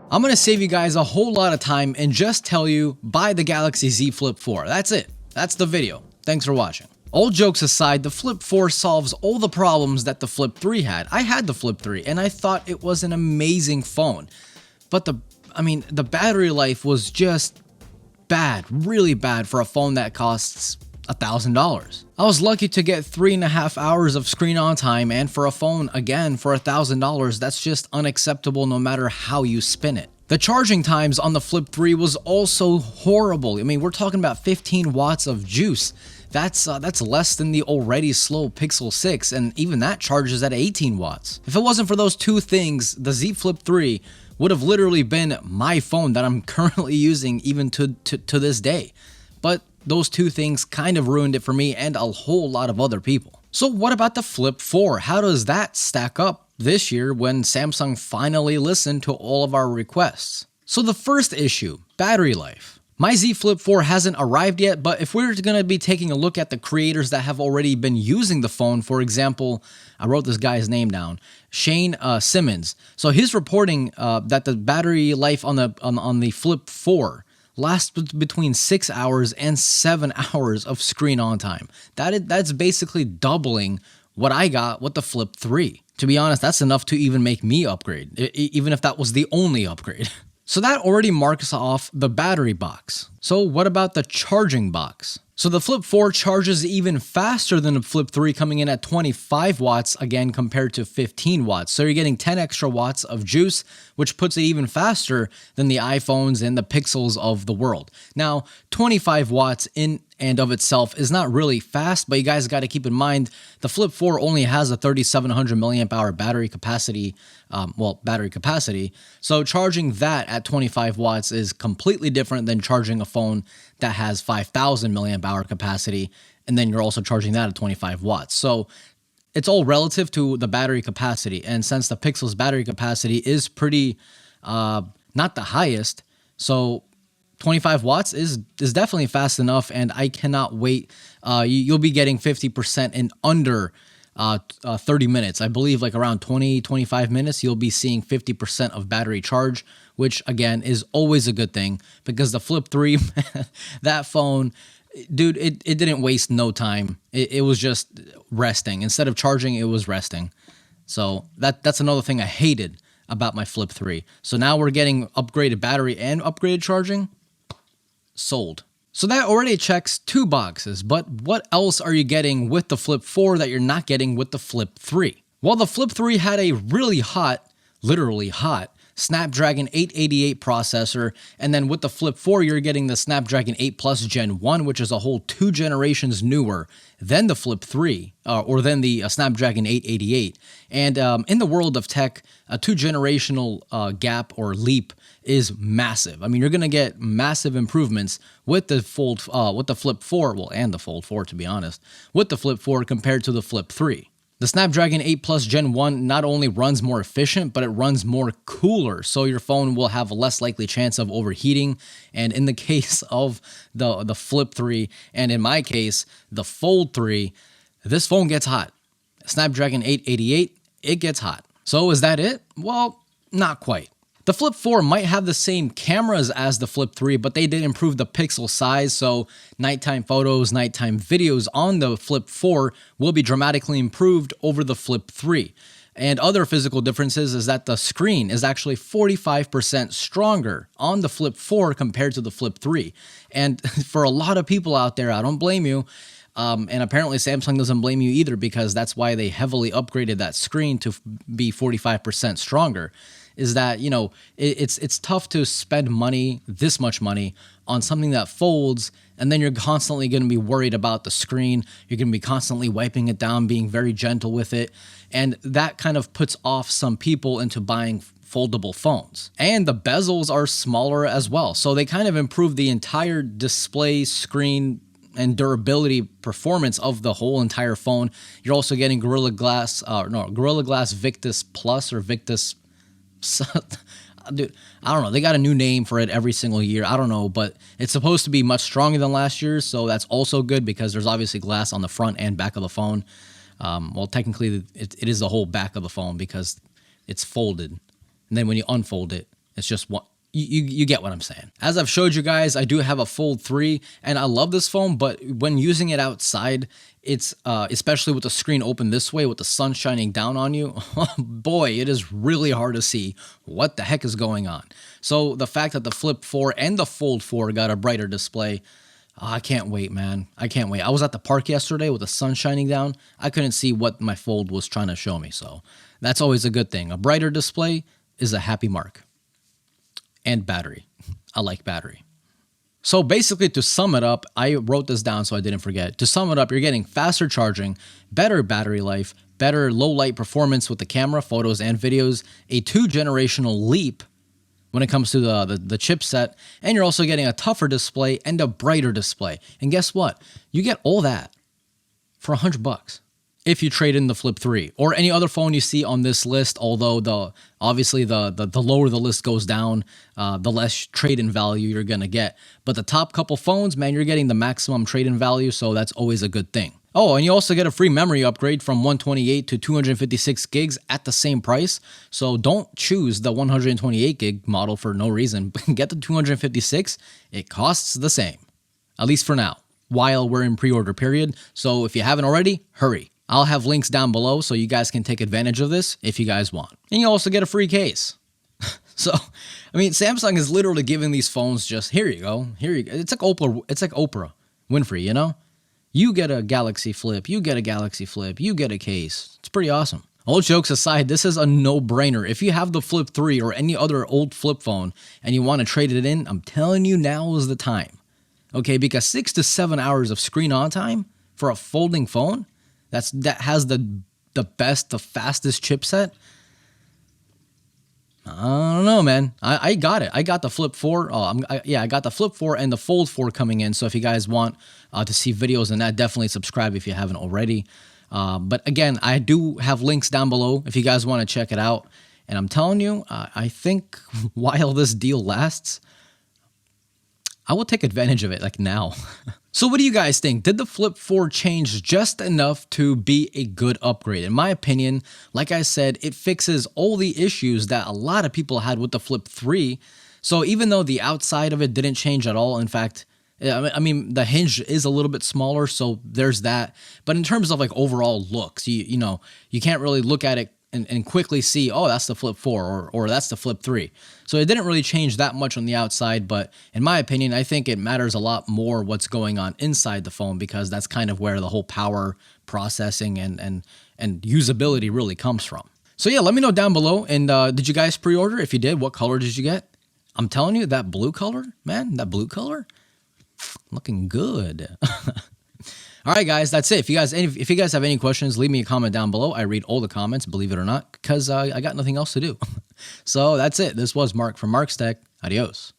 I'm going to save you guys a whole lot of time and just tell you, buy the Galaxy Z Flip 4. That's it. That's the video. Thanks for watching. All jokes aside, the Flip 4 solves all the problems that the Flip 3 had. I had the Flip 3 and I thought it was an amazing phone. But the battery life was just bad, really bad for a phone that costs $1,000. I was lucky to get 3.5 hours of screen on time, and for a phone, again, for $1,000, that's just unacceptable no matter how you spin it. The charging times on the Flip 3 was also horrible. I mean, we're talking about 15 watts of juice. That's less than the already slow Pixel 6, and even that charges at 18 watts. If it wasn't for those two things, the Z Flip 3 would have literally been my phone that I'm currently using even to this day. But those two things kind of ruined it for me and a whole lot of other people. So what about the Flip 4? How does that stack up this year when Samsung finally listened to all of our requests? So the first issue, battery life. My Z Flip 4 hasn't arrived yet, but if we're going to be taking a look at the creators that have already been using the phone, for example, I wrote this guy's name down, Shane Simmons. So he's reporting that the battery life on the Flip 4 lasts between 6 hours and 7 hours of screen on time. That's basically doubling what I got with the Flip 3. To be honest, that's enough to even make me upgrade, even if that was the only upgrade. So that already marks off the battery box. So what about the charging box? So the Flip 4 charges even faster than the Flip 3, coming in at 25 watts again compared to 15 watts. So you're getting 10 extra watts of juice, which puts it even faster than the iPhones and the Pixels of the world. Now, 25 watts in and of itself is not really fast, but you guys got to keep in mind the Flip 4 only has a 3700 milliamp hour battery capacity. So charging that at 25 watts is completely different than charging a phone that has 5000 milliamp hour capacity, and then you're also charging that at 25 watts. So it's all relative to the battery capacity, and since the Pixel's battery capacity is pretty not the highest, so 25 watts is definitely fast enough, and I cannot wait. You'll be getting 50% in under 30 minutes. I believe like around 20-25 minutes, you'll be seeing 50% of battery charge, which again is always a good thing, because the Flip 3, that phone, dude, it didn't waste no time. It was just resting. Instead of charging, it was resting. So that's another thing I hated about my Flip 3. So now we're getting upgraded battery and upgraded charging. Sold. So that already checks two boxes, but what else are you getting with the Flip 4 that you're not getting with the Flip 3? Well, the Flip 3 had a really hot, literally hot, Snapdragon 888 processor, and then with the Flip 4, you're getting the Snapdragon 8 Plus Gen 1, which is a whole 2 generations newer than the Flip 3, or than the Snapdragon 888. And in the world of tech, a 2-generational gap or leap is massive. I mean, you're going to get massive improvements with the Flip 4, well, and the Fold 4, to be honest, with the Flip 4 compared to the Flip 3. The Snapdragon 8 Plus Gen 1 not only runs more efficient, but it runs more cooler, so your phone will have a less likely chance of overheating. And in the case of the Flip 3, and in my case, the Fold 3, this phone gets hot. Snapdragon 888, it gets hot. So is that it? Well, not quite. The Flip 4 might have the same cameras as the Flip 3, but they did improve the pixel size, so nighttime photos, nighttime videos on the Flip 4 will be dramatically improved over the Flip 3. And other physical differences is that the screen is actually 45% stronger on the Flip 4 compared to the Flip 3. And for a lot of people out there, I don't blame you, and apparently Samsung doesn't blame you either, because that's why they heavily upgraded that screen to be 45% stronger. Is that, you know, it's tough to spend money, this much money, on something that folds, and then you're constantly going to be worried about the screen. You're going to be constantly wiping it down, being very gentle with it, and that kind of puts off some people into buying foldable phones. And the bezels are smaller as well, so they kind of improve the entire display, screen, and durability performance of the whole entire phone. You're also getting Gorilla Glass Victus Plus or Victus. Dude, I don't know. They got a new name for it every single year. I don't know, but it's supposed to be much stronger than last year, so that's also good because there's obviously glass on the front and back of the phone. Well, technically, it is the whole back of the phone because it's folded. And then when you unfold it, It's just one. You get what I'm saying. As I've showed you guys, I do have a Fold 3 and I love this phone, but when using it outside, it's especially with the screen open this way with the sun shining down on you, boy, it is really hard to see what the heck is going on. So the fact that the Flip 4 and the Fold 4 got a brighter display, I can't wait, man. I can't wait. I was at the park yesterday with the sun shining down. I couldn't see what my Fold was trying to show me, so that's always a good thing. A brighter display is a happy mark. And battery. I like battery. So basically, to sum it up, I wrote this down so I didn't forget. To sum it up, you're getting faster charging, better battery life, better low light performance with the camera, photos, and videos, a 2-generational leap when it comes to the chipset, and you're also getting a tougher display and a brighter display. And guess what? You get all that for $100 if you trade in the Flip 3 or any other phone you see on this list. Although obviously the lower the list goes down, the less trade-in value you're gonna get. But the top couple phones, man, you're getting the maximum trade-in value, so that's always a good thing. Oh, and you also get a free memory upgrade from 128 to 256 gigs at the same price. So don't choose the 128 gig model for no reason. Get the 256. It costs the same, at least for now, while we're in pre-order period. So if you haven't already, hurry. I'll have links down below so you guys can take advantage of this if you guys want. And you also get a free case. So, I mean, Samsung is literally giving these phones just, here you go, here you go. It's like Oprah Winfrey, you know? You get a Galaxy Flip, you get a Galaxy Flip, you get a case. It's pretty awesome. All jokes aside, this is a no-brainer. If you have the Flip 3 or any other old flip phone and you want to trade it in, I'm telling you, now is the time. Okay, because 6 to 7 hours of screen on time for a folding phone, that has the fastest chipset. I don't know, man. I got it. I got the Flip 4. I got the Flip 4 and the Fold 4 coming in. So if you guys want to see videos on that, definitely subscribe if you haven't already. But again, I do have links down below if you guys want to check it out. And I'm telling you, I think while this deal lasts, I will take advantage of it like now. So what do you guys think? Did the Flip 4 change just enough to be a good upgrade? In my opinion, like I said, it fixes all the issues that a lot of people had with the Flip 3. So even though the outside of it didn't change at all, in fact, I mean, the hinge is a little bit smaller, so there's that. But in terms of like overall looks, you know, you can't really look at it and quickly see, oh, that's the Flip 4 or that's the Flip 3. So it didn't really change that much on the outside, but in my opinion, I think it matters a lot more what's going on inside the phone, because that's kind of where the whole power processing and usability really comes from. So yeah, let me know down below. And did you guys pre-order? If you did, what color did you get? I'm telling you, that blue color, man, that blue color, looking good. All right, guys, that's it. If you guys have any questions, leave me a comment down below. I read all the comments, believe it or not, because I got nothing else to do. So that's it. This was Mark from Mark's Tech. Adios.